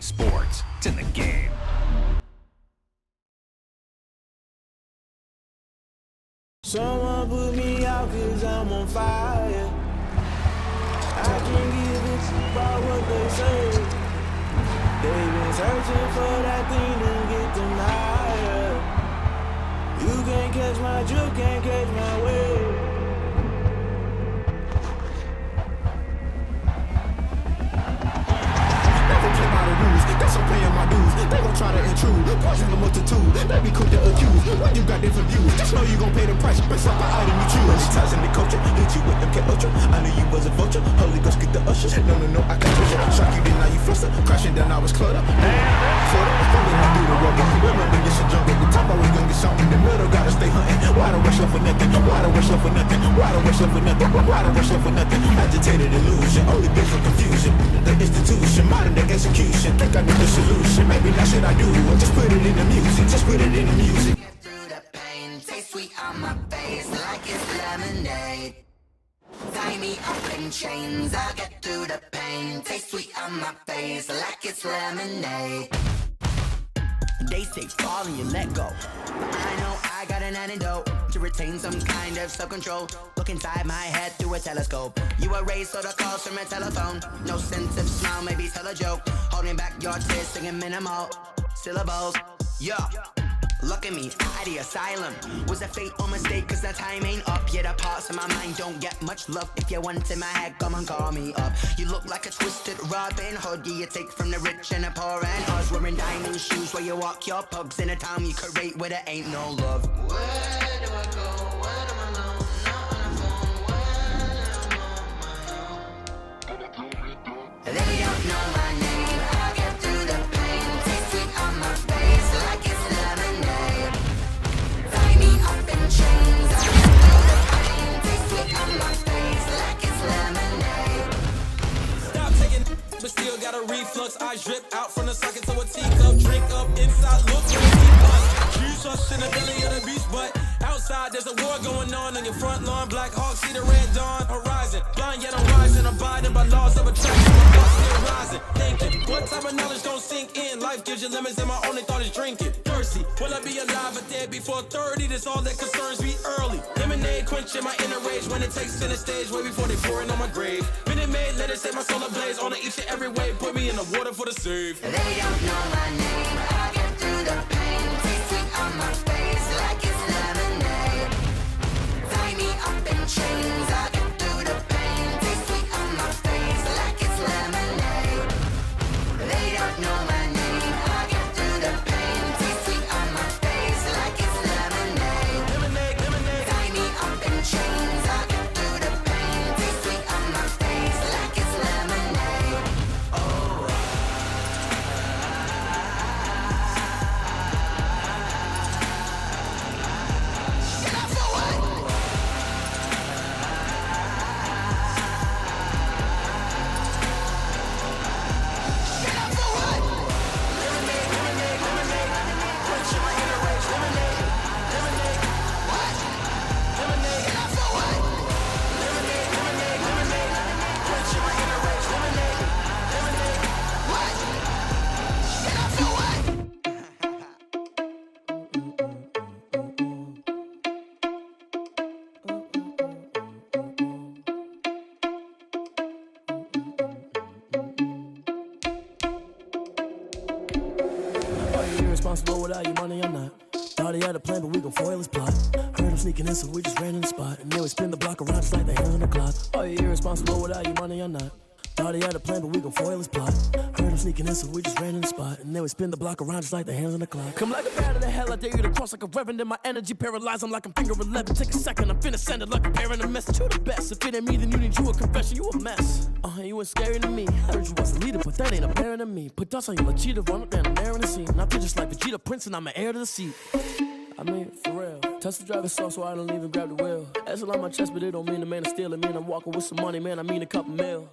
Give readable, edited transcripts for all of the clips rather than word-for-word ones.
sports. It's in the game. Someone put me out cause I'm on fire. I can't give a tip about what they say. They've been searching for that thing to get them higher. You can't catch my drift, can't catch my wave. That's I'm paying my dues. They gon' try to intrude, poison the multitude. They be quick to accuse when you got different views. Just know you gon' pay the price based off the item you choose. Monetizing the culture, hit you with MK Ultra. I knew you was a vulture. Holy Ghost get the usher. No, I can't push it. Shock you, then now you fluster. Crashing down, I was cluttered. Florida, falling out through the rubber. Remember when it's a jungle. The top always gonna get something in the middle. Gotta stay hunting. Why the rush up for nothing? Why the rush up for nothing? Why the rush up for nothing? Why the rush up for nothing? Agitated illusion, only been for confusion. The institution, modern day execution. Think I the solution, maybe that's what I do. Just put it in the music, just put it in the music. Get through the pain, taste sweet on my face like it's lemonade. Tie me up in chains, I'll get through the pain. Taste sweet on my face like it's lemonade. They say fall and you let go. I know I got an antidote to retain some kind of self-control. Look inside my head through a telescope. You erase all the calls from a telephone. No sense of smile, maybe tell a joke. Holding back your tears, singing minimal syllables. Yeah, look at me, at the asylum. Was a fate or mistake, cause the time ain't up. Yet the parts of my mind don't get much love. If you want in my head, come and call me up. You look like a twisted Robin Hood. Yeah, you take from the rich and the poor and us. Wearing diamond shoes where you walk your pugs in a town you create where there ain't no love. Where do I go when I'm alone? Not on the phone when I'm on my own. They don't know my name. I'll get through the pain. Taste sweet on my face like it's lemonade. Tie me up in chains. I'll get through the pain. Taste sweet on my face like it's lemonade. Stop taking, but still got a reflux. I drip out from the socket to a teacup. Drink up inside, look for the teacups. Juice us in the belly of the beach, but outside there's a war going on your front lawn. Black Hawk, see the red dawn horizon. Blind yet I'm rising, abiding by laws of attraction. My thoughts still rising, thinking. What type of knowledge don't sink in? Life gives you limits and my only thought is drinking. Thirsty, will I be alive or dead before 30? That's all that concerns me early. Lemonade quenching my inner rage when it takes center stage way before they pour it on my grave. Minute Maid, let it set my soul ablaze. On each and every way, put me in the water for the save. They don't know my name. I'll get through the pain. Taste sweet on my face like it's lemonade. Tie me up in chains. I'll get through the pain. Taste sweet on my face like it's lemonade. They don't know my name. I'll get through the pain. Taste sweet on my face like it's lemonade. Lemonade. Tie me up in chains. I'll get through the pain. Taste sweet on my face like it's lemonade. Oh. Get up for what? Get up for what? Quenching my inner rage. Lemonade. What? Get up for what? Quenching my inner rage. Lemonade. What? Get up for what? Are you irresponsible without your money or not? Thought he had a plan, but we gon' foil his plot. Heard him sneaking in, so we just ran in the spot. And then we spin the block around just like the hands on the clock. Are you irresponsible without your money or not? Thought he had a plan, but we gon' foil his plot. Heard him sneaking in, so we just ran in the spot. And then we spin the block around just like the hands on the clock. Come like a bat of the hell, I dare you to cross like a reverend. And my energy paralyzed, I'm like I'm finger 11. Take a second, I'm finna send it like a parent a message. You the best, if it ain't me, then you need you a confession. You a mess, you ain't scary to me. Heard you was a leader, but that ain't apparent to me. Put dust on you like cheetah, run up and I'm there in the scene. And I feel just like Vegeta Prince and I'm an heir to the seat. I mean, for real. Touch the driver's sauce so I don't even grab the wheel. That's on my chest, but it don't mean the man is stealing. Man, I'm walking with some money, man, I mean a couple mil.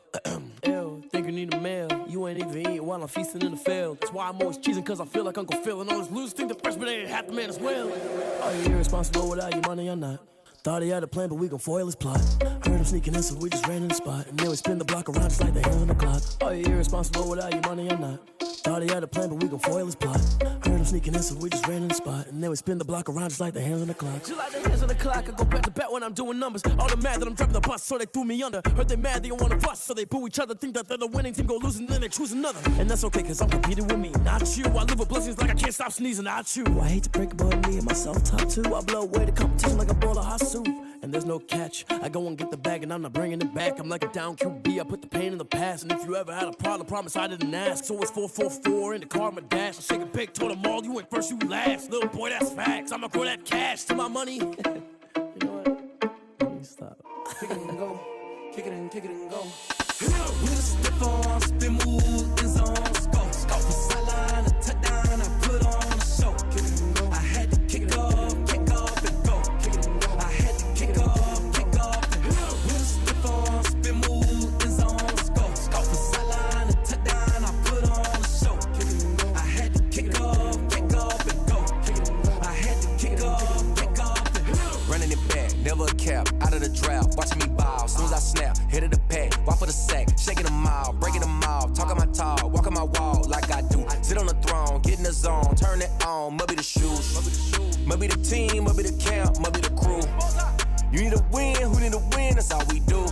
Ew, think you need a meal. You ain't even eating while I'm feasting in the field. That's why I'm always cheesing, cause I feel like Uncle Phil. And all those losers think the freshman ain't half the man as well. Are you irresponsible without your money or not? Thought he had a plan, but we gon' foil his plot. Heard him sneaking in, so we just ran in the spot. And then we spin the block around just like the hands on the clock. Are you irresponsible without your money or not? Thought he had a plan, but we gon' foil his plot. Heard him sneaking in, so we just ran in the spot. And then we spin the block around just like the hands on the clock. Just like the hands on the clock, I go back to back when I'm doing numbers. All the mad that I'm driving the bus, so they threw me under. Heard they mad, they don't wanna bust, so they boo each other. Think that they're the winning team, go losing, then they choose another. And that's okay, cause I'm competing with me, not you. I live with blessings like I can't stop sneezing, not you. I hate to break it, but me and myself top two. I blow away the competition like a bowl of hot soup. And there's no catch, I go and get the bag and I'm not bringing it back. I'm like a down QB, I put the pain in the past. And if you ever had a problem, promise I didn't ask. So it's 444 in the car, my dash. I shake a big, told them all, you went first, you last. Little boy, that's facts, I'ma grow that cash to my money. You know what? Let me stop. Kick it and go, kick it and go. With a step on, spin move, in zone, go. Scout the sideline, a touchdown, I put on a show. Kick it and go. I had to kick off and go. Kick it and go. I had to kick off and go. With a step on, spin move, in zone, go. Scout the sideline, a touchdown, I put on a show. Kick it and go. I had to kick off and go. Kick it and go. I had to kick off and go. Running it back, never a cap, out of the drought, watching me ball. Soon as I snap, hit of the pack, walk for the sack, shaking them out, breaking them off, talking my talk, walking my wall like I do. Sit on the throne, get in the zone, turn it on, must be the shoes, must be the team, must be the camp, must be the crew. You need a win, who need a win, that's all we do.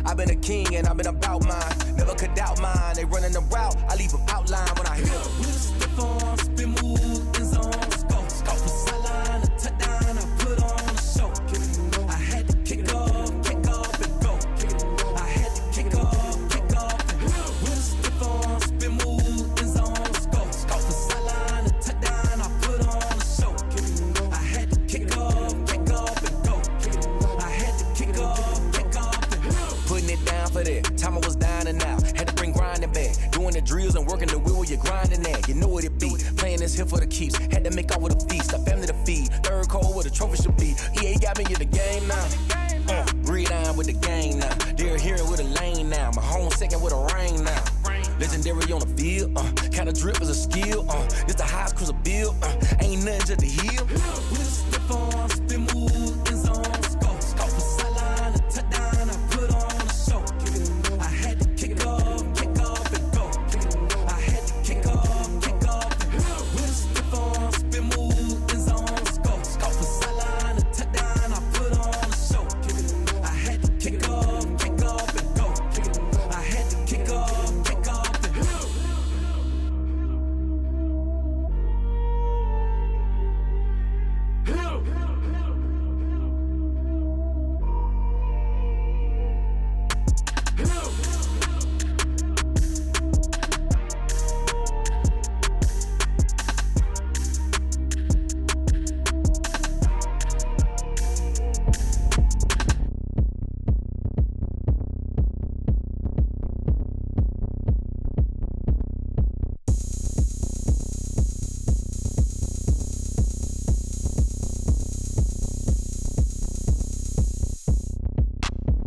I've been a king and I've been about mine, never could doubt mine. They running the route, I leave them outline when I hit them. With a step on, spin move, in zone, go. Scout the sideline, a touchdown, I put on a show. Kick it and go. I had to kick off and go. Kick it and go. I had to kick off and go. With a step on, spin move, in zone, go. Scout the sideline, a touchdown, I put on a show. Kick it and go. I had to kick off and go. Kick it and go. I had to kick off and go. Putting it down for that, time I was down and out, had to bring grinding back. Doing the drills and working the wheel where you're grinding at. You know what it be, playing this here for the keeps. Had to make out with a feast, a family to feed. Third cold where the trophy should be. EA got me in the game now. Breed on with the gang now. They're hearing with a lane now. My home second with a rain now. Legendary on the field, kinda drip is a skill. This the highest cruiser bill, ain't nothing just to heal. With a step on, spin move, in zone, go. Scout the sideline, a touchdown, I put on a show. Kick it and go. I had to kick off and go. Kick it and go. I had to kick off and go. With a step on, spin move, in zone, go. Scout the sideline, a touchdown, I put on a show. Kick it and go. I had to kick off and go. Kick it and go. I had to kick off and go.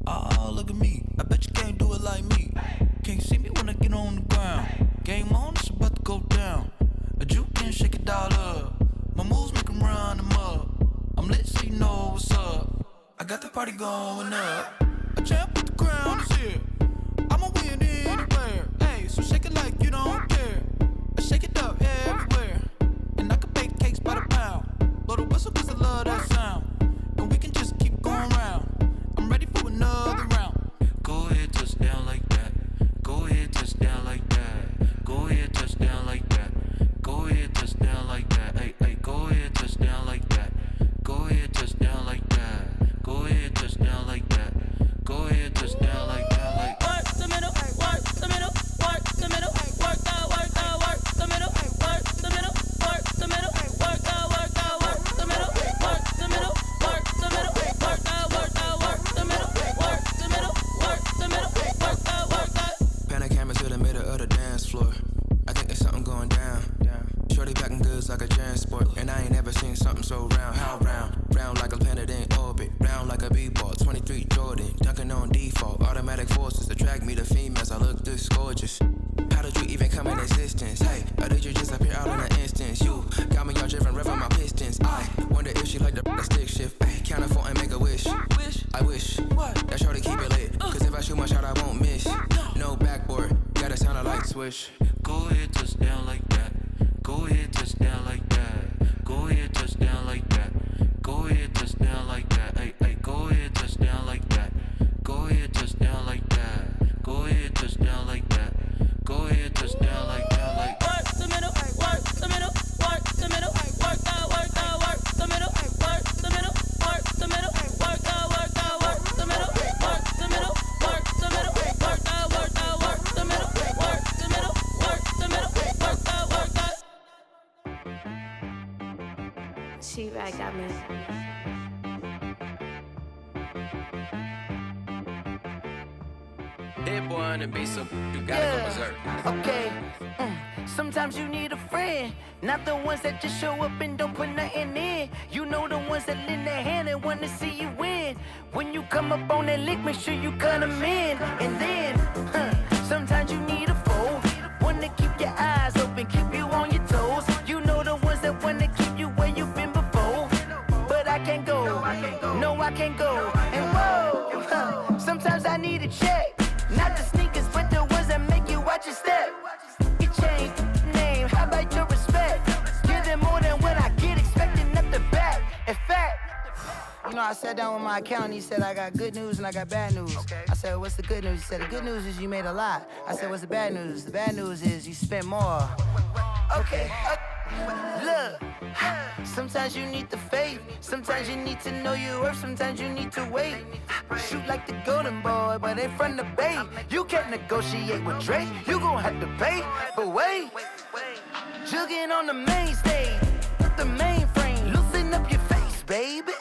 Oh, look at me. I bet you can't do it like me. Can't see me when I get on the ground. Game on, it's about to go down. A juke and shake it all up. My moves make 'em run them up. I'm lit so you know what's up. I got the party going up. A champ with the crown is here. I'ma win anywhere. Hey, so shake it like you don't care. I shake it up everywhere. And I can bake cakes by the pound. Blow the whistle 'cause I love that sound. And we can just keep going round. I'm ready for another round. Go ahead, touch down like that. Go ahead, touch down like that. Go ahead, touch down like that. Go ahead, touch down like that. Hey, hey, go ahead, touch down like that. Go ahead, touch down like that. Go ahead, touch down like that. Go ahead, touch down like that. Like work the middle, work the middle, work the middle, work the middle, work the middle, work the middle, work the middle, work the middle, work the middle, work the middle, work the middle, work the middle, work the middle, work the. Pan a camera to the middle of the dance floor. I think there's something going down. Shorty packing goods like a transport, and I ain't never seen something so round. How round? Round like a planet in orbit, round like a b-ball. 23 Jordan, dunking on default. Automatic forces attract me to females. I look this gorgeous. How did you even come in existence? Hey, or did you just appear out in an instance? You got me all driven, revving my pistons. I wonder if she like the stick shift. Ay, count a 4 and make a wish. I wish that shorty keep it lit. Cause if I shoot my shot, I won't miss. No backboard, gotta sound a light switch. Go ahead, touchdown like that. Go ahead, touchdown like that. Go ahead, touchdown like that. Go ahead, touchdown like that. Hey, hey, go ahead, touchdown like that. Go ahead, touchdown like that. Go ahead, touchdown like that. Go ahead, touchdown like that. Like work the middle, work the middle, work the middle, work out, work out, work the middle, work the middle, work the middle, work out, work out, work the middle, work the middle, work the middle, work out, work out, work the middle, work the middle, work the middle, work out, work out. She-Rag got me. Dead boy on the beat, so you gotta go berserk. Okay. Sometimes you need a friend, not the ones that just show up and don't put nothing in. You know the ones that lend their hand and want to see you win. When you come up on that lick, make sure you cut them in. And then, sometimes you need a foe, one to keep your eyes open, keep you on your toes. You know the ones that want to keep you where you've been before. But I can't go, no I can't go. And whoa, sometimes I need a check. Not the sneakers, but the ones that make you watch your step. You change name, how about your respect? Give them more than what I get, expecting nothing back. In fact, you know, I sat down with my accountant, he said I got good news and I got bad news. I said, what's the good news? He said, the good news is you made a lot. I said, what's the bad news? The bad news is you spent more. Okay, look, sometimes you need the faith, sometimes you need to know your worth, sometimes you need to wait. Shoot like the golden boy, but in front of the bay. You can't negotiate with Drake, you gon' have to pay. But wait, jugging on the main stage, the mainframe, loosen up your face, baby.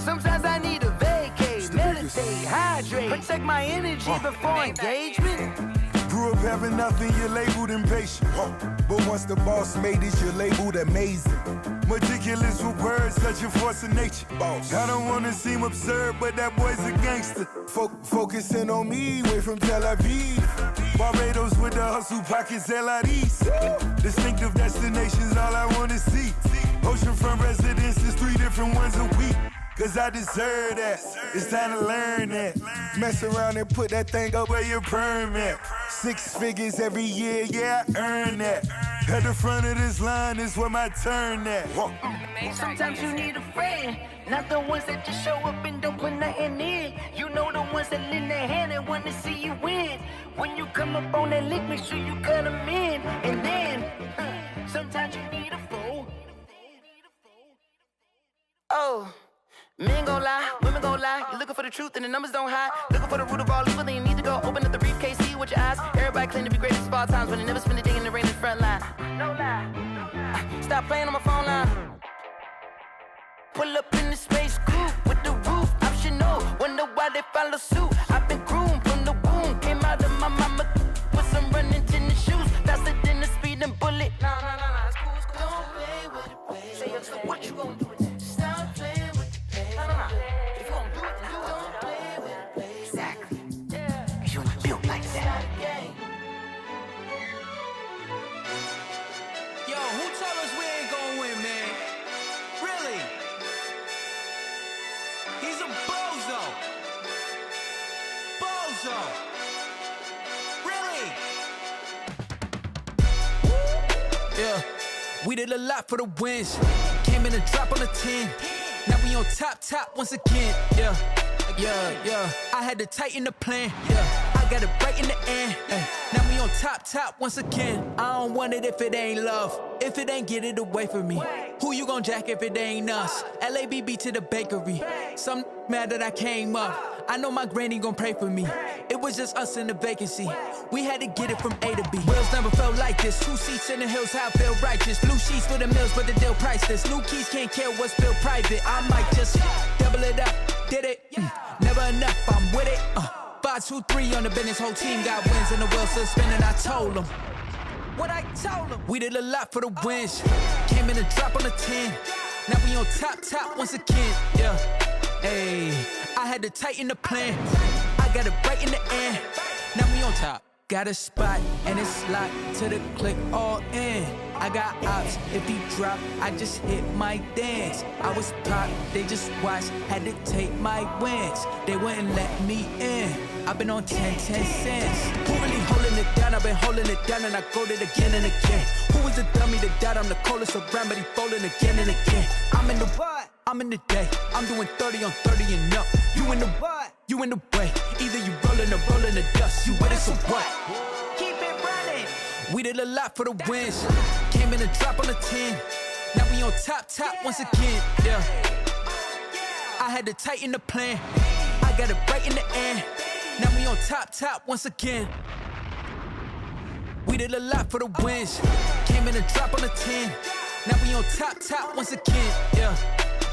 Sometimes I need a vacate, meditate, hydrate, protect my energy before engagement. Grew up having nothing, you're labeled impatient. But once the boss made it, you're labeled amazing. Meticulous with words, such a force of nature. I don't wanna seem absurd, but that boy's a gangster. Focusing on me, way from Tel Aviv. Barbados with the hustle pockets, LIDs. Distinctive destinations, all I wanna see. Oceanfront residences, 3 different ones a week. Cause I deserve that, it's time to learn that. Mess around and put that thing up where your perm at. 6 figures every year, yeah, I earn that. At the front of this line is where my turn at. Sometimes you need a friend, not the ones that just show up and don't put nothing in. You know the ones that lend their hand and want to see you win. When you come up on that lick, make sure you cut them in. And then, sometimes you need a foe. Oh. Men gon' lie, women gon' lie. You're looking for the truth and the numbers don't hide. Looking for the root of all evil, then you need to go open up the briefcase, see with your eyes. Everybody claim to be greatest of all times, but they never spend a day in the rain in the front line. No lie. Stop playing on my phone line. Pull up in the space coupe with the roof optional. Wonder why they follow suit. I've been groomed from the womb. Came out of my mama with some running tennis shoes. Faster than the speeding bullet. Nah, it's cool, it's cool. Don't play with it, baby. Say so what you gon' do with it? Stop playing with it. If you gon' do it, then you don't play with it, baby. Exactly. Cause you ain't built like that. Yo, who told us we ain't gon' win, man? Really? He's a bozo. Bozo. Really? Yeah, we did a lot for the wins. Came in a drop on a 10. Now we on top once again, yeah. I had to tighten the plan, yeah. I got it right in the end, now we on top once again. I don't want it if it ain't love, if it ain't get it away from me. Who you gon' jack if it ain't us? LABB to the bakery. Some mad that I came up. I know my granny gon' pray for me. It was just us in the vacancy. We had to get it from A to B. Wheels never felt like this. 2 seats in the hills, how I feel righteous. Blue sheets for the mills, but the deal priceless. New keys can't care what's built private. I might just double it up. Did it? Never enough, I'm with it. 5, 2, 3 on the business. Whole team got wins and the wheels still spinning. I told them what I told them. We did a lot for the wins. Came in a drop on a 10. Now we on top once again. Yeah. Hey, I had to tighten the plan. I got it right in the end. Now we on top. Got a spot and it's locked to the click all in. I got ops, if he drop, I just hit my dance. I was pop, they just watched, had to take my wins. They wouldn't let me in. I've been on 10 cents. Who really holding the it down, I've been holding it down, and I go it again and again. Who is the dummy that doubt I'm the coldest around, but he folding again and again. I'm in the what? I'm in the day. I'm doing 30 on 30 and up. You in the what? You in the way. Either you rolling or rolling the dust. You with it, so what? Keep it running. We did a lot for the wins. Came in and drop on the 10. Now we on top once again. Yeah. I had to tighten the plan. I got it right in the end. Now we on top once again. We did a lot for the wins. Came in and drop on the 10. Now we on top once again. Yeah.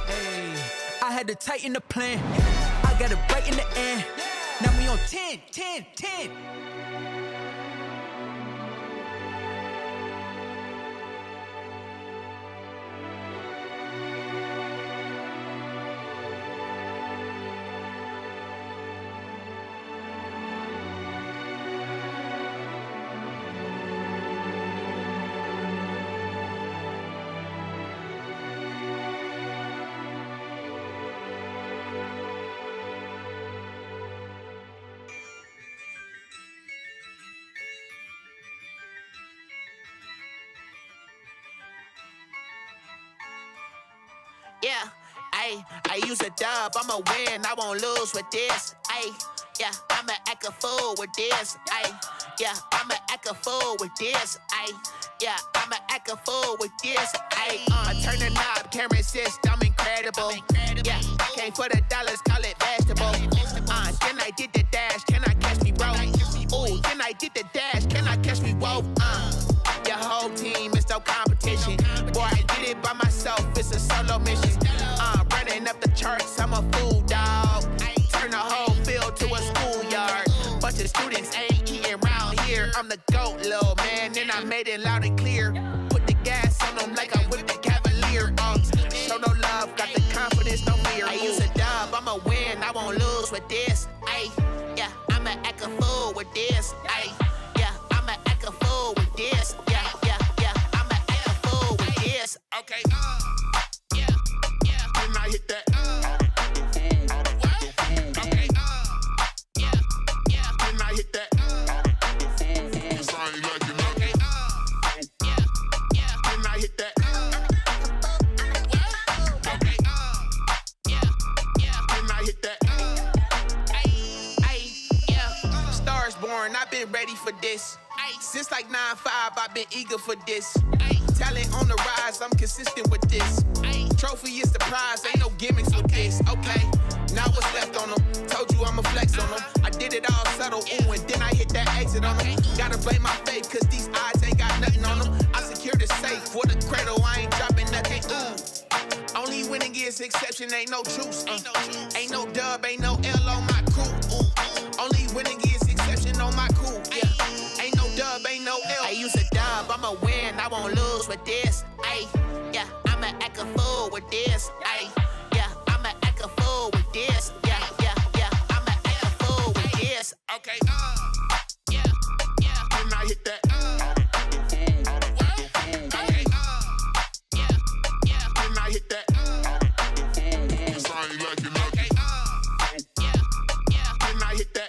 Hey. I had to tighten the plan. I got it right in the end. Now we on 10. Yeah, I use a dub, I'ma win, I won't lose with this. Yeah, I'ma act a fool with this. Yeah, I'ma act a fool with this. Yeah, I'ma act a fool with this. I turn the knob, camera assist, I'm incredible. Yeah, came for the dollars, call it vegetable. Then I did the dash, can I catch me, bro? Ooh, then I did the dash, can I catch me, whoa? Your whole team is no competition. Boy, I did it by myself, it's a solo mission. Running up the charts, I'm a fool, dog. Turn the whole field to a schoolyard. Bunch of students ain't eating round here. I'm the GOAT, little man, and I made it loud and clear. Put the gas on them like I whipped the Cavalier. Show no love, got the confidence, no fear. I use a dub, I'ma win, I won't lose with this. Yeah, I'ma act a fool with this. Yeah, I'ma act a fool with this. Yeah, I'ma act a fool with this. Okay, yeah, when I hit that. Okay, yeah, when I hit that. Cause I ain't like it. Okay, yeah, when I hit that. Okay, yeah, when I hit that. Yeah, Stars born, I've been ready for this. Since like 9-5, I've been eager for this. Talent on the rise, I'm consistent with this. Trophy is the prize, ain't no gimmicks with this. Okay, now what's left on them? Told you I'ma flex on them. I did it all subtle, ooh, and then I hit that exit on them. Gotta blame my faith, cause these odds ain't got nothing on them. I secure the safe for the cradle, I ain't dropping nothing, ooh. Only winning is exception, ain't no truce. Ain't no dub, ain't no L on my crew. Only winning is exception on my crew, yeah. Ain't no dub, ain't no L. I use a dub, I'ma win, I won't lose with this. Yeah, I'ma act a fool with this. Yeah, I'ma act a fool with this. Yeah, I'ma act a fool with this. Okay, yeah, when I hit that. Okay, yeah, when I hit that. Cause I ain't like it. Okay, yeah, when I hit that.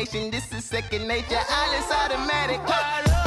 destination. This is second nature. All is automatic. Call up.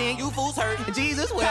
You fools hurt. Jesus will.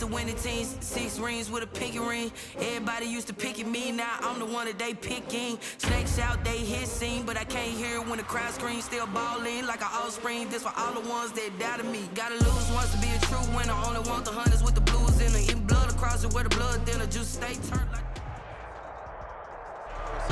the winning teams, 6 rings with a pinky ring. Everybody used to pick at me, now I'm the one that they picking. Snakes out, they hissing, but I can't hear when the crowd screams. Still balling like an offspring. This for all the ones that doubted me. Gotta lose once to be a true winner. Only want the hunters with the blues in it. In blood across it where the blood then the juice stay turned like.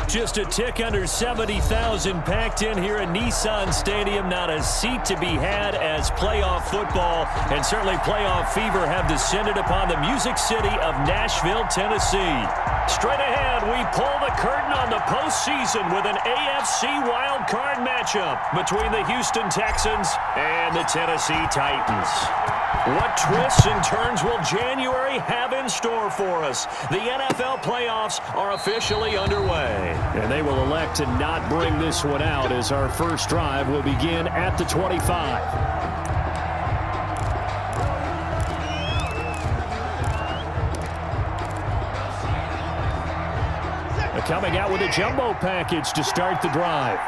Just a tick under 70,000 packed in here at Nissan Stadium. Not a seat to be had as playoff football and certainly playoff fever have descended upon the Music City of Nashville, Tennessee. Straight ahead, we pull the curtain on the postseason with an AFC wildcard matchup between the Houston Texans and the Tennessee Titans. What twists and turns will January have in store for us? The NFL playoffs are officially underway. And they will elect to not bring this one out as our first drive will begin at the 25. Coming out with a jumbo package to start the drive.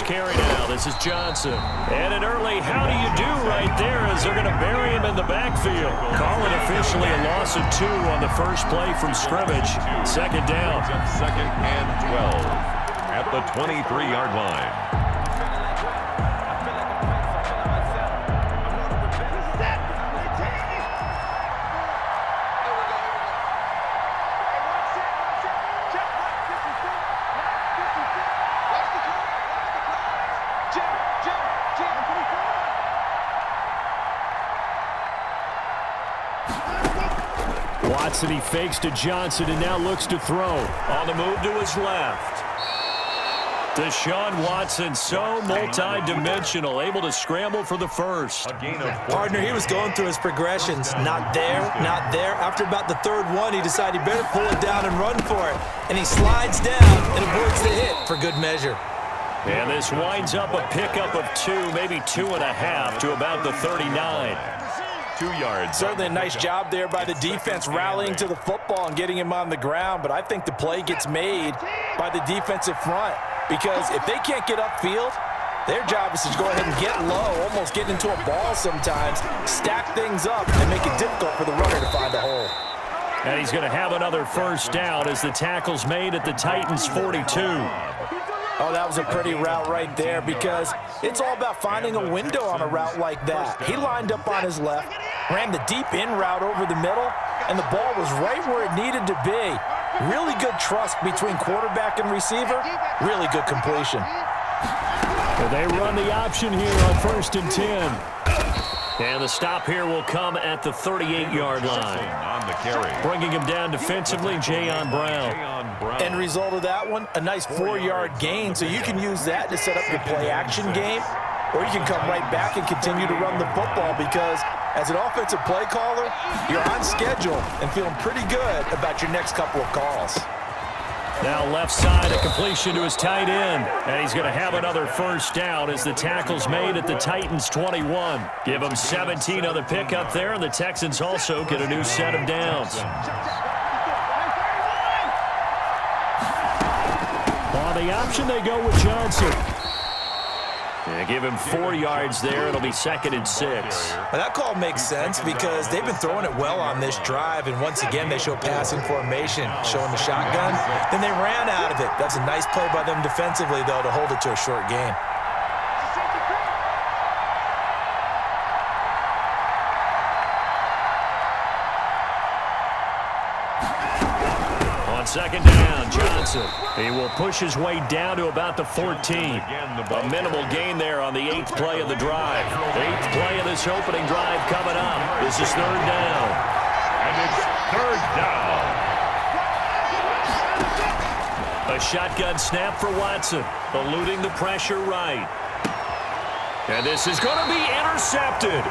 Carry now. This is Johnson. And an early how do you do right there as they're going to bury him in the backfield. Call it officially a loss of 2 on the first play from scrimmage. Second down. Second and 12 at the 23-yard line. Watson, he fakes to Johnson and now looks to throw. On the move to his left. Deshaun Watson, so multi-dimensional, able to scramble for the first. Partner, he was going through his progressions. Not there, not there. After about the third one, he decided he better pull it down and run for it. And he slides down and avoids the hit for good measure. And this winds up a pickup of 2, maybe 2.5 to about the 39. 2 yards. Certainly a nice job there by the defense rallying to the football and getting him on the ground, but I think the play gets made by the defensive front because if they can't get upfield, their job is to go ahead and get low, almost get into a ball sometimes, stack things up, and make it difficult for the runner to find a hole. And he's going to have another first down as the tackle's made at the Titans' 42. Oh, that was a pretty route right there because it's all about finding a window on a route like that. He lined up on his left, ran the deep in route over the middle, and the ball was right where it needed to be. Really good trust between quarterback and receiver. Really good completion. Well, they run the option here on 1st and 10. And the stop here will come at the 38-yard line. On the carry. Bringing him down defensively, Jayon Brown. End result of that one, a nice 4-yard gain, so you can use that to set up your play-action game, or you can come right back and continue to run the football because as an offensive play caller, you're on schedule and feeling pretty good about your next couple of calls. Now left side, a completion to his tight end. And he's going to have another first down as the tackle's made at the Titans' 21. Give them 17 on the pickup there, and the Texans also get a new set of downs. On the option, they go with Johnson. And give him 4 yards there. It'll be 2nd and 6. Well, that call makes sense because they've been throwing it well on this drive, and once again they show passing formation, showing the shotgun. Then they ran out of it. That's a nice play by them defensively, though, to hold it to a short game. On 2nd down, Johnson. He will push his way down to about the 14. A minimal gain there on the 8th play of the drive. 8th play of this opening drive coming up. This is 3rd down. And it's 3rd down. A shotgun snap for Watson, eluding the pressure right. And this is going to be intercepted.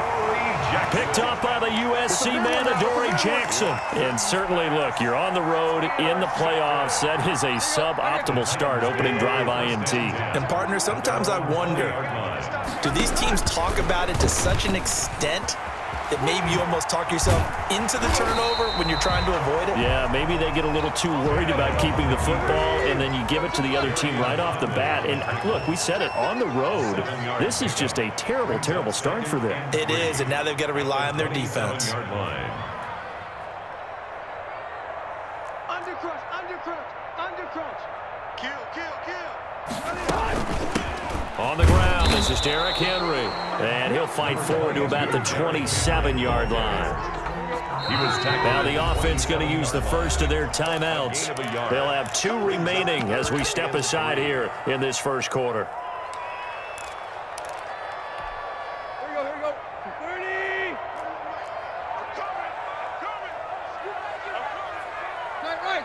Picked up by the USC man, Adoree Jackson. And certainly, look, you're on the road in the playoffs. That is a suboptimal start, opening drive INT. And, partner, sometimes I wonder, do these teams talk about it to such an extent that maybe you almost talk yourself into the turnover when you're trying to avoid it? Yeah, maybe they get a little too worried about keeping the football, and then you give it to the other team right off the bat. And look, we said it, on the road, this is just a terrible, terrible start for them. It is, and now they've got to rely on their defense. On the ground, this is Derrick Henry, and he'll fight forward to about the 27-yard line. Now the offense going to use the first of their timeouts. They'll have 2 remaining as we step aside here in this first quarter. Here we go. 30.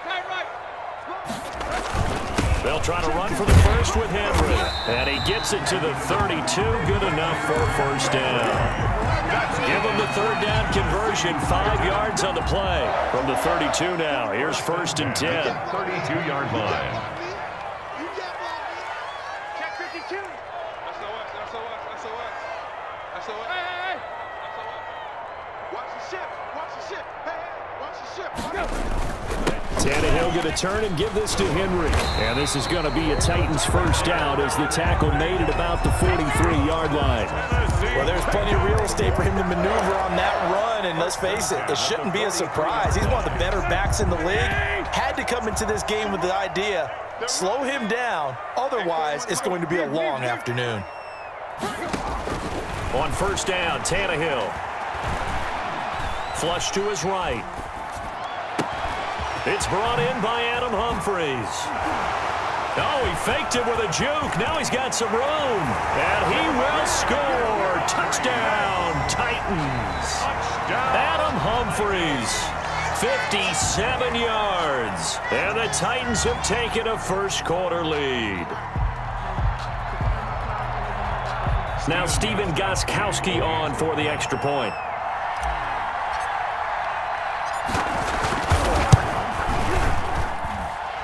Tight right. They'll try to run for the first with Henry. And he gets it to the 32. Good enough for a first down. Give him the third down conversion. 5 yards on the play. From the 32 now. Here's 1st and 10. 32-yard line. Check 52. That's SOS. Hey. Watch the ship. Hey, watch the ship. Go. Tannehill going to turn and give this to Henry. And this is going to be a Titans first down as the tackle made it about the 43-yard line. Well, there's plenty of real estate for him to maneuver on that run, and let's face it, it shouldn't be a surprise. He's one of the better backs in the league. Had to come into this game with the idea, slow him down, otherwise it's going to be a long afternoon. On first down, Tannehill. Flush to his right. It's brought in by Adam Humphries. Oh, he faked it with a juke. Now he's got some room. And he will score. Touchdown, Titans. Adam Humphries, 57 yards. And the Titans have taken a first quarter lead. Now Stephen Gostkowski on for the extra point.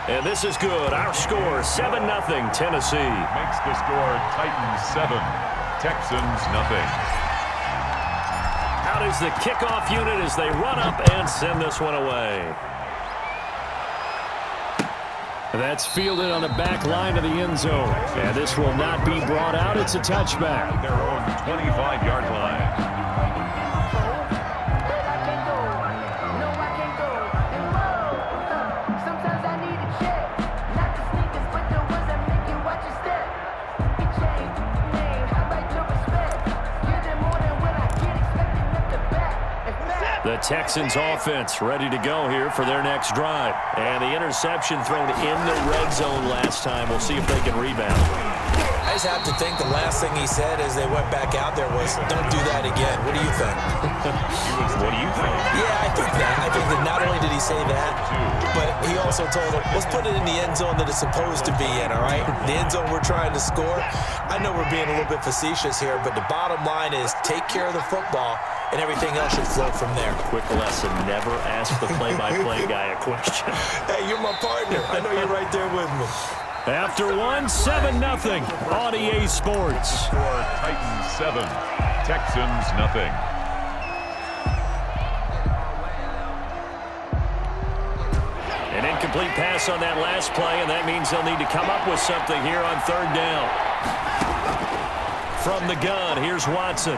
And this is good. Our score, 7-0, Tennessee. Makes the score Titans 7, Texans nothing. Out is the kickoff unit as they run up and send this one away. That's fielded on the back line of the end zone. And this will not be brought out. It's a touchback. Their own 25-yard line. The Texans offense ready to go here for their next drive. And the interception thrown in the red zone last time. We'll see if they can rebound. I just have to think the last thing he said as they went back out there was, don't do that again. What do you think? What do you think? Yeah, I think that not only did he say that, but he also told him, let's put it in the end zone that it's supposed to be in, all right? The end zone we're trying to score. I know we're being a little bit facetious here, but the bottom line is take care of the football, and everything else should flow from there. Quick lesson, never ask the play-by-play guy a question. Hey, you're my partner. I know you're right there with me. After one, 7-0 on EA Sports. Score Titans 7, Texans nothing. An incomplete pass on that last play, and that means they'll need to come up with something here on third down. From the gun, here's Watson.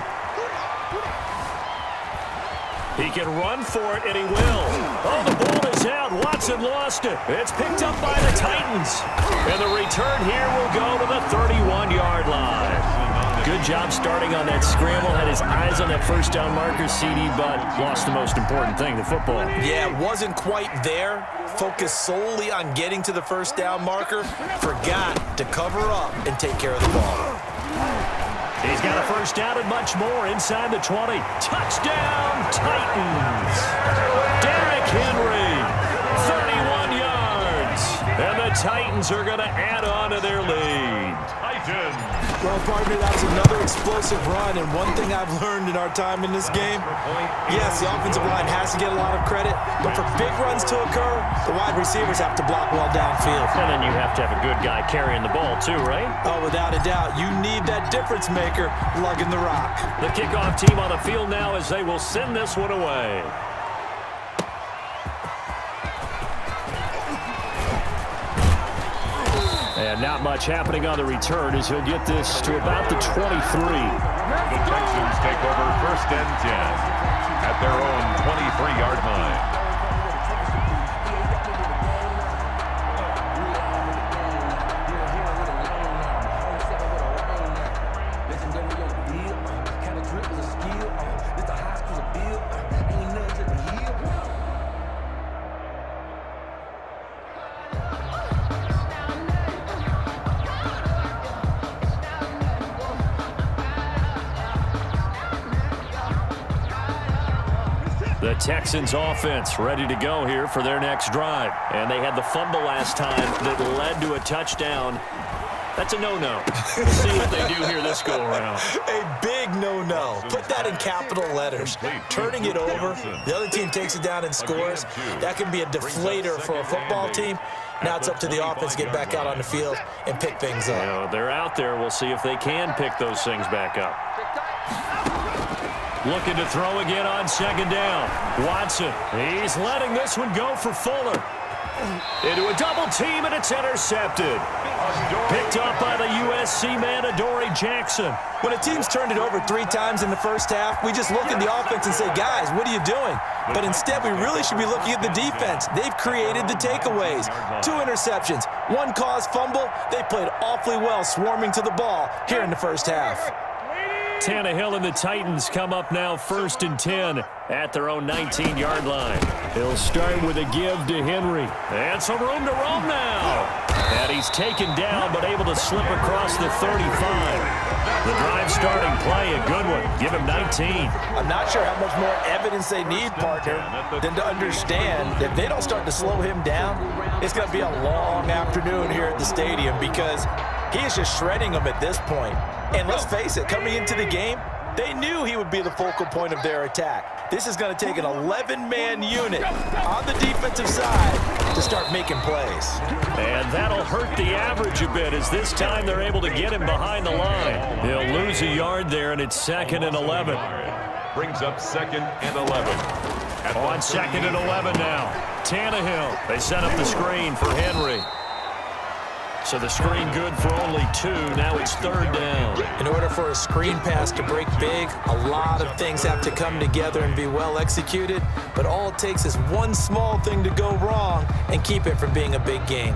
He can run for it, and he will. Oh, the ball is out. Watson lost it. It's picked up by the Titans. And the return here will go to the 31-yard line. Good job starting on that scramble. Had his eyes on that first down marker, CD, but lost the most important thing, the football. Yeah, wasn't quite there. Focused solely on getting to the first down marker. Forgot to cover up and take care of the ball. He's got a first down and much more inside the 20. Touchdown, Titans. Derrick Henry, 31 yards. And the Titans are going to add on to their lead. Titans Well, partner, that was another explosive run, and one thing I've learned in our time in this game, yes, the offensive line has to get a lot of credit, but for big runs to occur, the wide receivers have to block well downfield. And then you have to have a good guy carrying the ball too, right? Oh, without a doubt. You need that difference maker lugging the rock. The kickoff team on the field now as they will send this one away. And not much happening on the return as he'll get this to about the 23. The Texans take over 1st and 10 at their own 23-yard line. The Texans offense ready to go here for their next drive. And they had the fumble last time that led to a touchdown. That's a no-no. We'll see what they do here this go-around. A big no-no. Put that in capital letters. Turning it over, the other team takes it down and scores. That can be a deflator for a football team. Now it's up to the offense to get back out on the field and pick things up. You know, they're out there. We'll see if they can pick those things back up. Looking to throw again on 2nd down. Watson, he's letting this one go for Fuller. Into a double team, and it's intercepted. Picked up by the USC man, Adoree Jackson. When a team's turned it over 3 times in the first half, we just look at the offense and say, guys, what are you doing? But instead, we really should be looking at the defense. They've created the takeaways. 2 interceptions, 1 caused fumble. They played awfully well swarming to the ball here in the first half. Tannehill and the Titans come up now 1st and 10 at their own 19-yard line. He'll start with a give to Henry. And some room to roam now. And he's taken down but able to slip across the 35. The drive starting play, a good one. Give him 19. I'm not sure how much more evidence they need, partner, than to understand that if they don't start to slow him down, it's going to be a long afternoon here at the stadium because he is just shredding them at this point. And let's face it, coming into the game, they knew he would be the focal point of their attack. This is going to take an 11-man unit on the defensive side to start making plays. And that'll hurt the average a bit as this time they're able to get him behind the line. He'll lose a yard there, and it's 2nd and 11. Brings up 2nd and 11. On 2nd and 11 now. Tannehill. They set up the screen for Henry. So the screen good for only 2. Now it's 3rd down. In order for a screen pass to break big, a lot of things have to come together and be well executed. But all it takes is one small thing to go wrong and keep it from being a big game.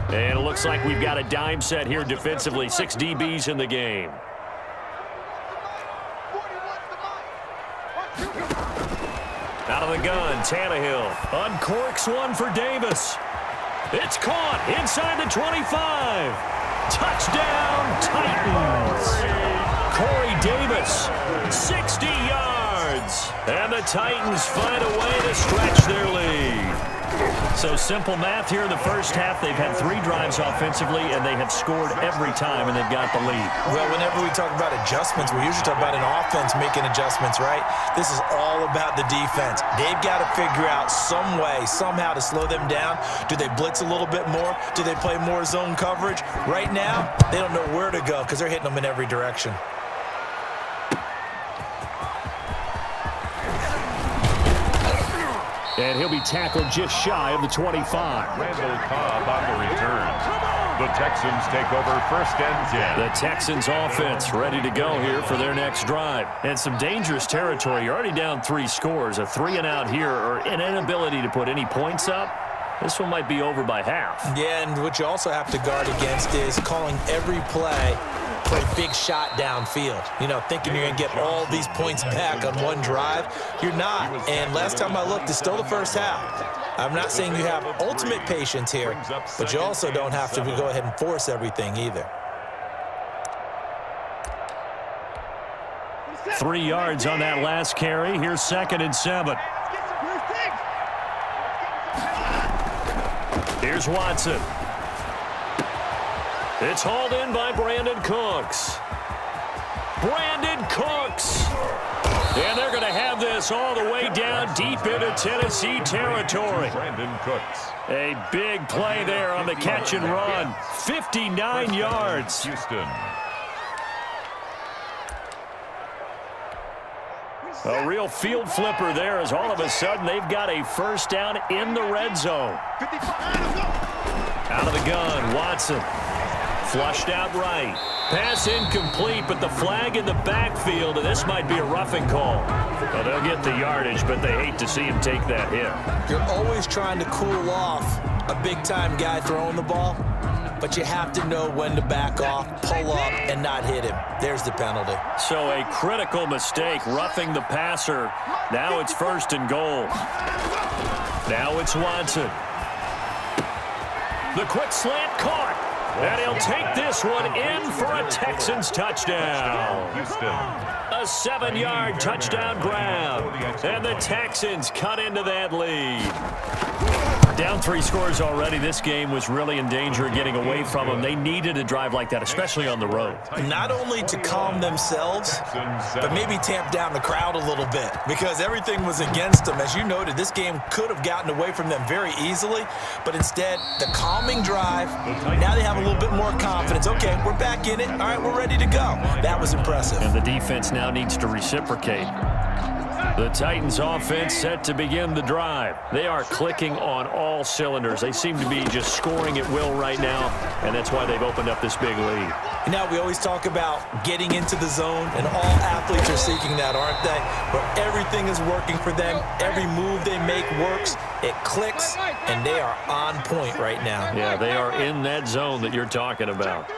And it looks like we've got a dime set here defensively. 6 DBs in the game. Out of the gun, Tannehill uncorks one for Davis. It's caught inside the 25. Touchdown, Titans. Corey Davis, 60 yards. And the Titans find a way to stretch their lead. So simple math here in the first half. They've had 3 drives offensively, and they have scored every time, and they've got the lead. Well, whenever we talk about adjustments, we usually talk about an offense making adjustments, right? This is all about the defense. They've got to figure out some way, somehow to slow them down. Do they blitz a little bit more? Do they play more zone coverage? Right now, they don't know where to go because they're hitting them in every direction. And he'll be tackled just shy of the 25. Randall Cobb on the return. The Texans take over 1st and 10. The Texans offense ready to go here for their next drive. And some dangerous territory. You're already down 3 scores. A 3-and-out here or an inability to put any points up. This one might be over by half. Yeah, and what you also have to guard against is calling every play for a big shot downfield. You know, thinking you're going to get all these points back on one drive. You're not. And last time I looked, it's still the first half. I'm not saying you have ultimate patience here, but you also don't have to go ahead and force everything either. 3 yards on that last carry. Here's 2nd and 7. Here's Watson. It's hauled in by Brandon Cooks. Brandon Cooks. And they're going to have this all the way down deep into Tennessee territory. Brandon Cooks. A big play there on the catch and run. 59 yards. Houston. A real field flipper there as all of a sudden they've got a first down in the red zone. Out of the gun, Watson. Flushed out right. Pass incomplete, but the flag in the backfield, and this might be a roughing call. Well, they'll get the yardage, but they hate to see him take that hit. You're always trying to cool off a big-time guy throwing the ball, but you have to know when to back off, pull up, and not hit him. There's the penalty. So a critical mistake, roughing the passer. Now it's 1st and goal. Now it's Watson. The quick slant caught. And he'll take this one in for a Texans touchdown. Houston. A 7-yard touchdown grab. And the Texans cut into that lead. Down 3 scores already. This game was really in danger of getting away from them. They needed a drive like that, especially on the road. Not only to calm themselves, but maybe tamp down the crowd a little bit because everything was against them. As you noted, this game could have gotten away from them very easily, but instead, the calming drive, now they have a little bit more confidence. Okay, we're back in it. All right, we're ready to go. That was impressive. And the defense now needs to reciprocate. The Titans offense set to begin the drive. They are clicking on all cylinders. They seem to be just scoring at will right now, and that's why they've opened up this big lead. Now, we always talk about getting into the zone, and all athletes are seeking that, aren't they? Where everything is working for them. Every move they make works. It clicks, and they are on point right now. Yeah, they are in that zone that you're talking about.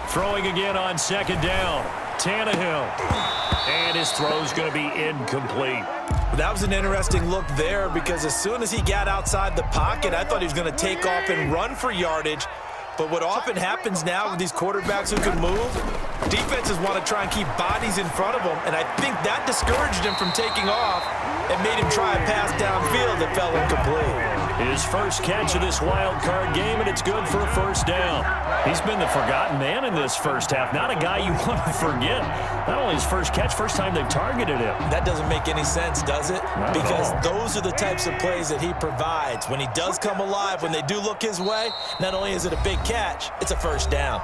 Throwing again on 2nd down. Tannehill. And his throw's going to be incomplete. That was an interesting look there because as soon as he got outside the pocket, I thought he was going to take off and run for yardage. But what often happens now with these quarterbacks who can move, defenses want to try and keep bodies in front of them, and I think that discouraged him from taking off and made him try a pass downfield that fell incomplete. His first catch of this wild card game, and it's good for a first down. He's been the forgotten man in this first half. Not a guy you want to forget. Not only his first catch, first time they've targeted him. That doesn't make any sense, does it? Because those are the types of plays that he provides. When he does come alive, when they do look his way, not only is it a big catch, it's a first down.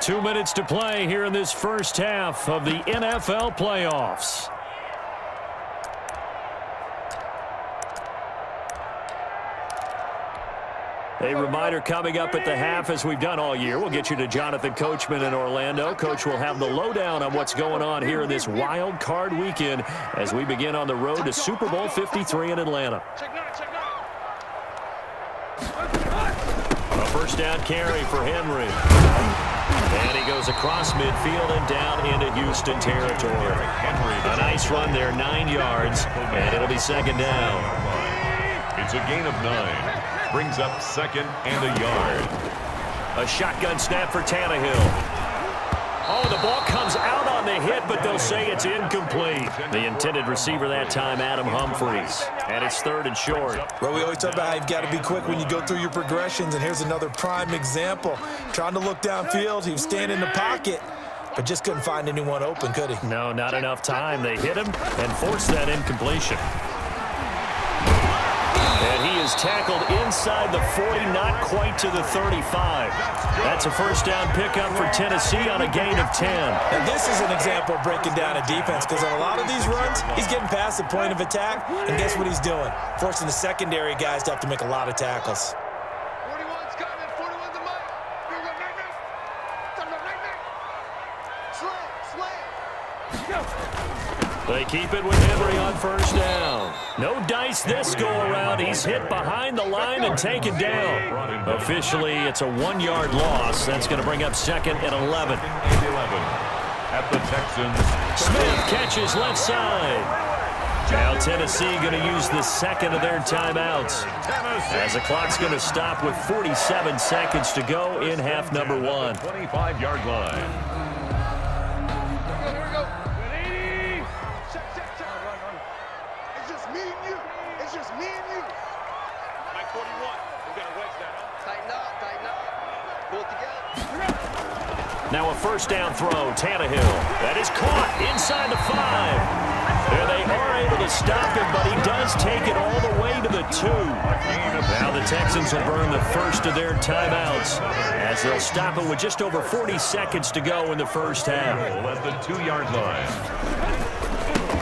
2 minutes to play here in this first half of the NFL playoffs. A reminder coming up at the half, as we've done all year. We'll get you to Jonathan Coachman in Orlando. Coach will have the lowdown on what's going on here in this wild card weekend as we begin on the road to Super Bowl 53 in Atlanta. A first down carry for Henry. And he goes across midfield and down into Houston territory. A nice run there, 9 yards, and it'll be 2nd down. It's a gain of 9. Brings up 2nd and a yard. A shotgun snap for Tannehill. Oh, the ball comes out on the hit, but they'll say it's incomplete. The intended receiver that time, Adam Humphries. And it's 3rd and short. Well, we always talk about how you've got to be quick when you go through your progressions, and here's another prime example. Trying to look downfield, he was staying in the pocket, but just couldn't find anyone open, could he? No, not enough time. They hit him and forced that incompletion. And he is tackled inside the 40, not quite to the 35. That's a first down pickup for Tennessee on a gain of 10. And this is an example of breaking down a defense because on a lot of these runs, he's getting past the point of attack, and guess what he's doing? Forcing the secondary guys to have to make a lot of tackles. 41's coming, 41's the mic. They keep it with Henry on first down. No dice this go-around. He's hit behind the line and taken down. Officially, it's a 1-yard loss. That's going to bring up 2nd and 11. At the Texans. Smith catches left side. Now Tennessee going to use the 2nd of their timeouts. As the clock's going to stop with 47 seconds to go in half number 1. 25-yard line. first down throw. Tannehill. That is caught inside the 5. There they are able to stop him, but he does take it all the way to the 2. Now the Texans will burn the first of their timeouts as they'll stop it with just over 40 seconds to go in the first half. At the 2-yard line.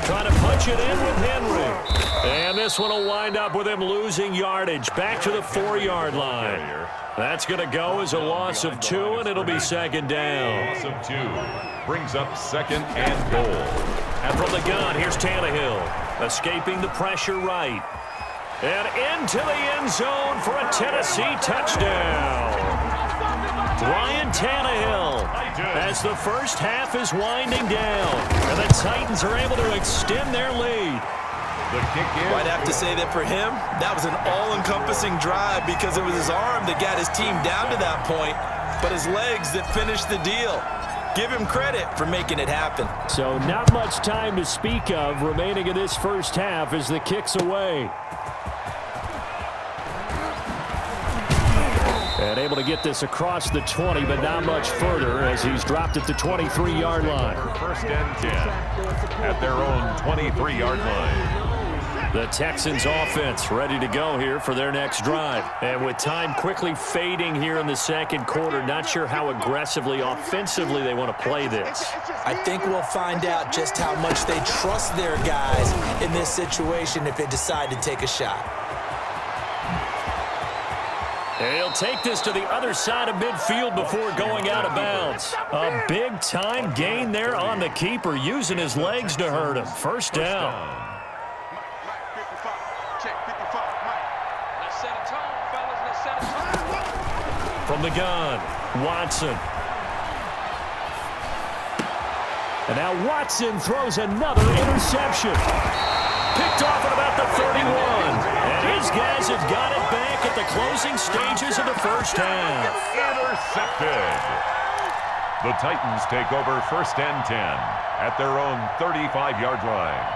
Trying to punch it in with Henry. And this one will wind up with him losing yardage. Back to the 4-yard line. That's going to go as a loss of 2, and it'll be second down. Loss of 2 brings up second and goal. And from the gun, here's Tannehill. Escaping the pressure right. And into the end zone for a Tennessee touchdown. Ryan Tannehill as the first half is winding down. And the Titans are able to extend their lead. The kick in. I'd have to say that for him, that was an all-encompassing drive because it was his arm that got his team down to that point, but his legs that finished the deal. Give him credit for making it happen. So not much time to speak of remaining in this first half as the kick's away. And able to get this across the 20, but not much further as he's dropped at the 23-yard line. First and 10 at their own 23-yard line. The Texans offense ready to go here for their next drive. And with time quickly fading here in the second quarter, not sure how aggressively, offensively they want to play this. I think we'll find out just how much they trust their guys in this situation if they decide to take a shot. And he'll take this to the other side of midfield before going out of bounds. A big-time gain there on the keeper, using his legs to hurt him. First down. From the gun, Watson. And now Watson throws another interception. Picked off at about the 31. And his guys have got it back at the closing stages of the first half. Intercepted. The Titans take over first and 10 at their own 35-yard line.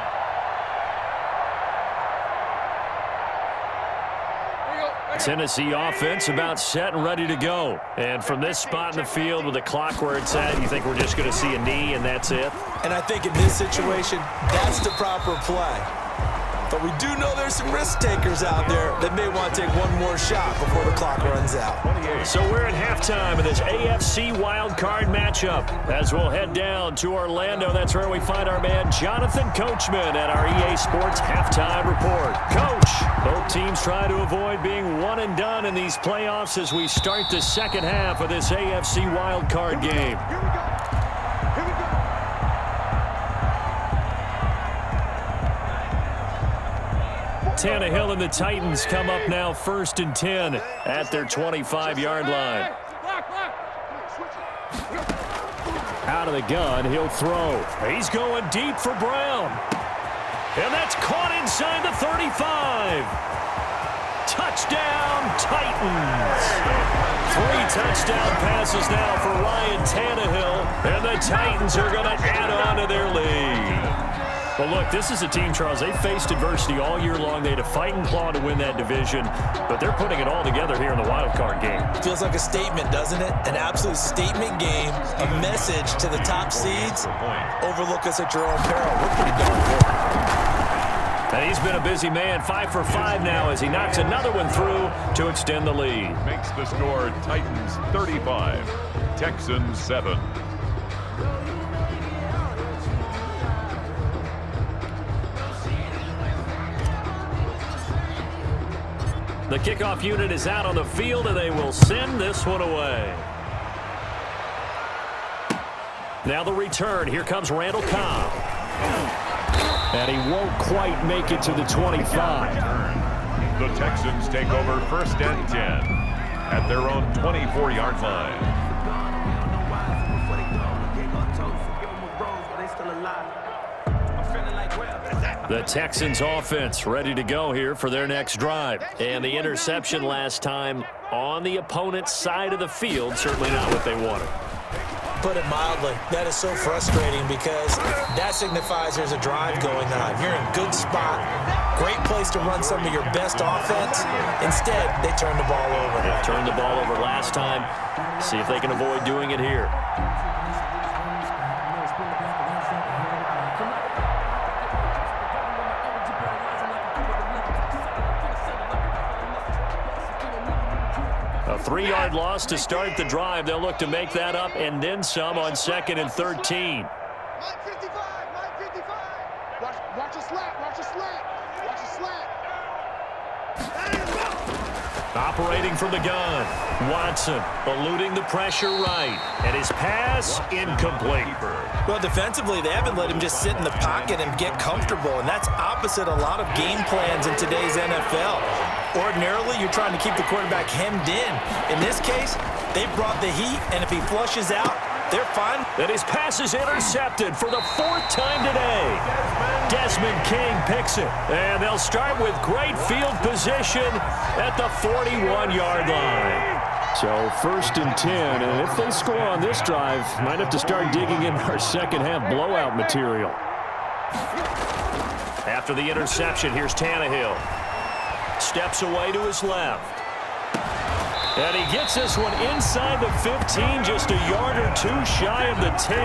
Tennessee offense about set and ready to go. And from this spot in the field with the clock where it's at, you think we're just going to see a knee and that's it? And I think in this situation, that's the proper play. But we do know there's some risk takers out there that may want to take one more shot before the clock runs out. So we're at halftime of this AFC wildcard matchup. As we'll head down to Orlando, that's where we find our man Jonathan Coachman at our EA Sports Halftime Report. Coach, both teams try to avoid being one and done in these playoffs as we start the second half of this AFC wildcard game. Tannehill and the Titans come up now first and 10 at their 25-yard line. Out of the gun, he'll throw. He's going deep for Brown. And that's caught inside the 35. Touchdown, Titans. 3 touchdown passes now for Ryan Tannehill. And the Titans are going to add on to their lead. Well, look, this is a team, Charles, they faced adversity all year long. They had to fight and claw to win that division, but they're putting it all together here in the wild card game. Feels like a statement, doesn't it? An absolute statement game, a message to the top seeds. Overlook us at your own peril. We're pretty darn good. And he's been a busy man, 5 for 5 now as he knocks another one through to extend the lead. Makes the score Titans 35, Texans 7. The kickoff unit is out on the field, and they will send this one away. Now the return. Here comes Randall Cobb. And he won't quite make it to the 25. The Texans take over first and 10 at their own 24-yard line. The Texans offense ready to go here for their next drive. And the interception last time on the opponent's side of the field, certainly not what they wanted. put it mildly. That is so frustrating because that signifies there's a drive going on. You're in a good spot, great place to run some of your best offense. Instead, they turn the ball over. They turned the ball over last time. See if they can avoid doing it here. A 3-yard loss to start the drive. They'll look to make that up and then some on 2nd and 13. Mike 55, Mike 55. Watch a slant, watch a slant, watch a slant. Operating from the gun. Watson eluding the pressure right. And his pass incomplete. Well, defensively, they haven't let him just sit in the pocket and get comfortable, and that's opposite a lot of game plans in today's NFL. Ordinarily, you're trying to keep the quarterback hemmed in. In this case, they brought the heat, and if he flushes out, they're fine. And his pass is intercepted for the 4th time today. Desmond King picks it. And they'll start with great field position at the 41-yard line. So 1st and 10, and if they score on this drive, might have to start digging in our second-half blowout material. After the interception, here's Tannehill. Steps away to his left. And he gets this one inside the 15, just a yard or two shy of the 10.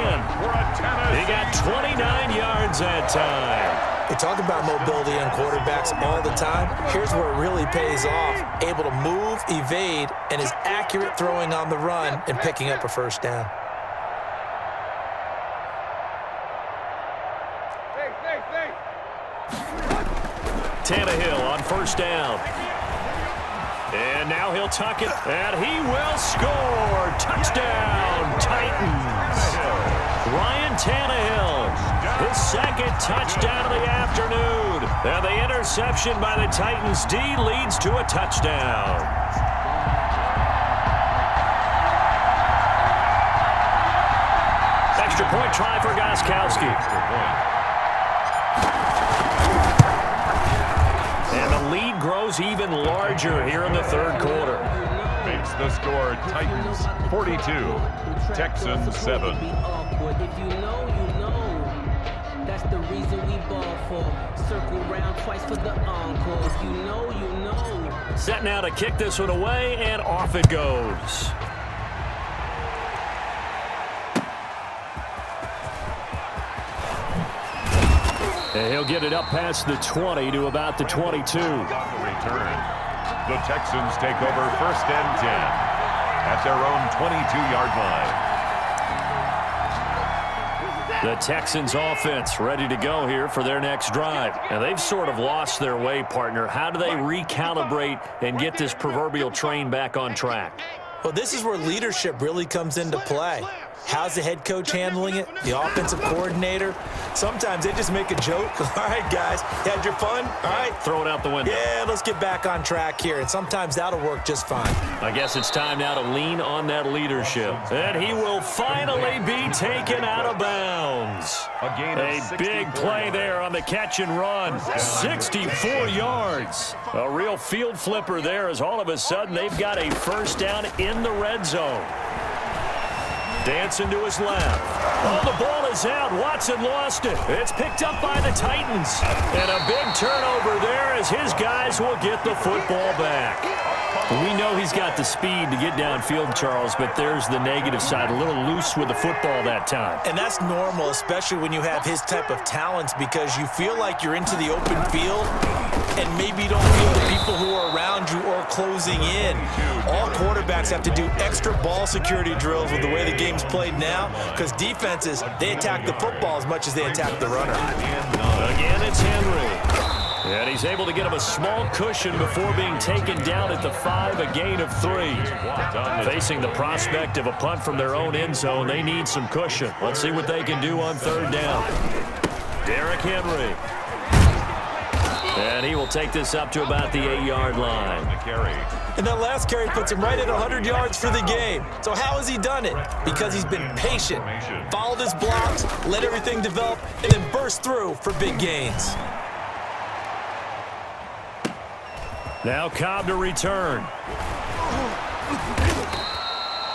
He got 29 yards that time. They talk about mobility on quarterbacks all the time. Here's where it really pays off. Able to move, evade, and is accurate throwing on the run and picking up a first down. Tannehill on first down. And now he'll tuck it, and he will score. Touchdown, Titans. Ryan Tannehill, his 2nd touchdown of the afternoon. And the interception by the Titans D leads to a touchdown. Extra point try for Gostkowski. And the lead grows even larger here in the 3rd quarter. Makes the score Titans 42, Texans 7. If you know, you know. That's the reason we ball for. Circle round twice for the encore. If you know, you know. Set now to kick this one away, and off it goes. And he'll get it up past the 20 to about the 22. Return. The Texans take over 1st and 10 at their own 22-yard line. The Texans offense ready to go here for their next drive. And they've sort of lost their way, partner. How do they recalibrate and get this proverbial train back on track? Well, this is where leadership really comes into play. How's the head coach handling it? The offensive coordinator? Sometimes they just make a joke. All right, guys, you had your fun? All right. Throw it out the window. Yeah, let's get back on track here. And sometimes that'll work just fine. I guess it's time now to lean on that leadership. And he will finally be taken out of bounds. A big play there on the catch and run. 64 yards. A real field flipper there as all of a sudden they've got a first down in the red zone. Dancing to his left. Oh, the ball is out. Watson lost it. It's picked up by the Titans. And a big turnover there as his guys will get the football back. We know he's got the speed to get downfield, Charles, but there's the negative side. A little loose with the football that time. And that's normal, especially when you have his type of talents, because you feel like you're into the open field and maybe you don't feel the people who are around you or closing in. All quarterbacks have to do extra ball security drills with the way the game's played now, because defenses, they attack the football as much as they attack the runner. Again, it's Henry. And he's able to get him a small cushion before being taken down at the 5, a gain of 3. Facing the prospect of a punt from their own end zone, they need some cushion. Let's see what they can do on 3rd down. Derrick Henry. And he will take this up to about the 8-yard line. And that last carry puts him right at 100 yards for the game. So how has he done it? Because he's been patient, followed his blocks, let everything develop, and then burst through for big gains. Now Cobb to return.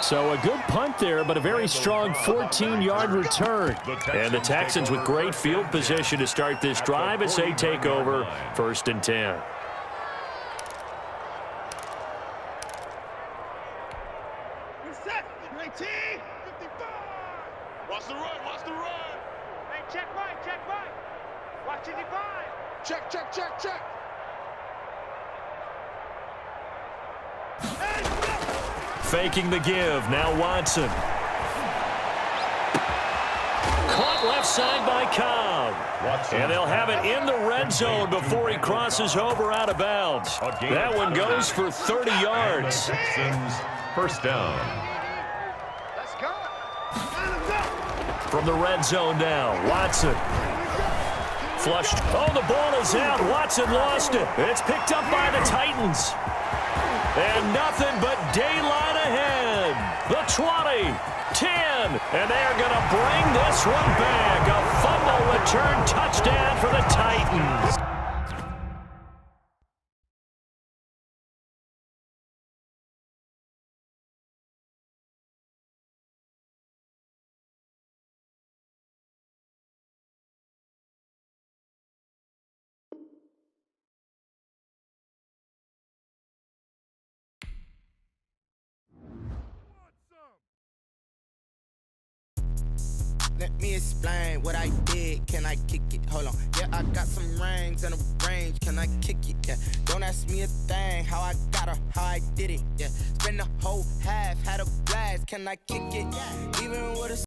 So a good punt there, but a very strong 14-yard return. And the Texans with great field position to start this drive as they take over 1st and 10. Watch the run, watch the run. Hey, check right. Watch it divide. Check. Faking the give, now Watson. Caught left side by Cobb. And they'll have it in the red zone before he crosses over out of bounds. That one goes for 30 yards. Texans, 1st down. Let's go. From the red zone now, Watson. Flushed. Oh, the ball is out. Watson lost it. It's picked up by the Titans. And nothing but daylight ahead. The 20, 10, and they're going to bring this one back. A fumble return touchdown for the Titans. Let me explain what I did. Can I kick it? Hold on. Yeah, I got some rings and a range. Can I kick it? Yeah. Don't ask me a thing. How I got her, how I did it. Yeah. Spend the whole half, had a blast. Can I kick it? Even with a